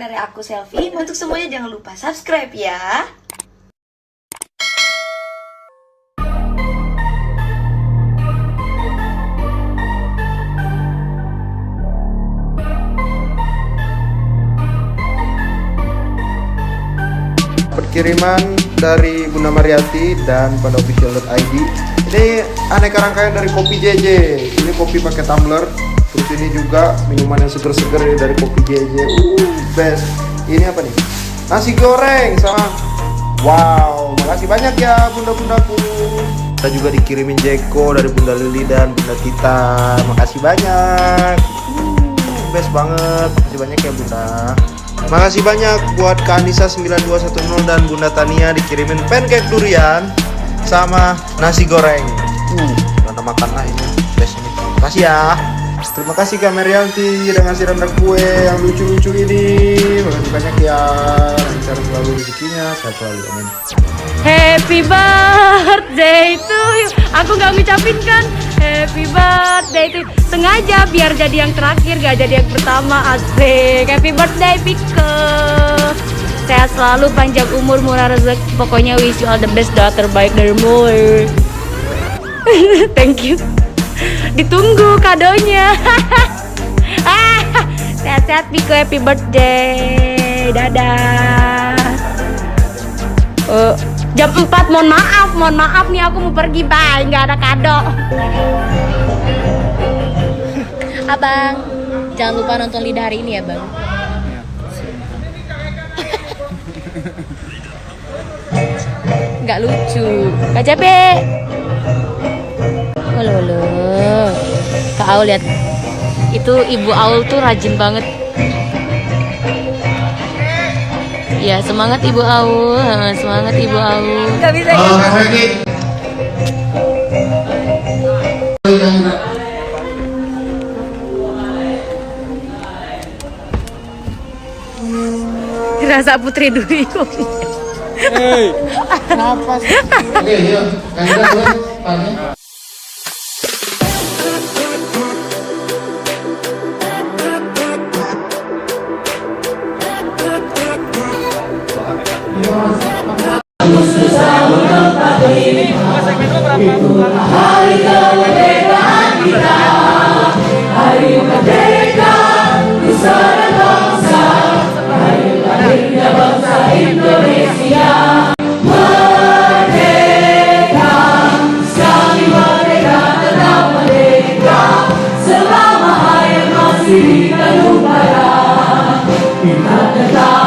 dari aku Selfie. Untuk semuanya jangan lupa subscribe ya. Kiriman dari Bunda Mariati dan pada official.id. Ini aneka rangkaian dari kopi JJ. Ini kopi pakai tumbler. Terus ini juga minuman yang seger-seger dari kopi JJ. Best. Ini apa nih? Nasi goreng sama. Wow, makasih banyak ya bunda-bundaku. Kita juga dikirimin Jeko dari Bunda Lili dan Bunda Tita. Makasih banyak. Best banget. Makasih banyak ya Bunda. Makasih banyak buat Kak Anissa 9210 dan Bunda Tania dikirimin pancake durian sama nasi goreng. Mana makan lah ini. Best ini. Makasih ya. Terima kasih Kak Merianti dengan ngasih rendah kue yang lucu-lucu ini. Makasih banyak ya. Lancar selalu rezekinya, sehat selalu. Amin. Happy birthday to you. Aku gak ngucapin kan happy birthday to you. Sengaja biar jadi yang terakhir, gak jadi yang pertama. Asik. Happy birthday Pike. Sehat selalu, panjang umur, murah rezeki. Pokoknya wish you all the best, doa terbaik dari mulai. Thank you. Ditunggu kadonya. Sehat-sehat Pike, happy birthday. Dadah. Jam 4, mohon maaf nih aku mau pergi, bye, nggak ada kado. Abang, jangan lupa nonton Lidah hari ini ya bang. Nggak lucu, Kak Cepe. Halo, Kak Aul lihat, itu Ibu Aul tuh rajin banget. Ya, semangat Ibu Aul, semangat Ibu Aul. Gak bisa Rasa Putri Duyung. Hei, kenapa sih? Oke, yuk. Kan hari kemerdekaan kita, hari merdeka nusa dan bangsa, hari lahirnya bangsa Indonesia. Merdeka, sekali merdeka tetap merdeka, selama air masih di Tanjung Barat kita tetap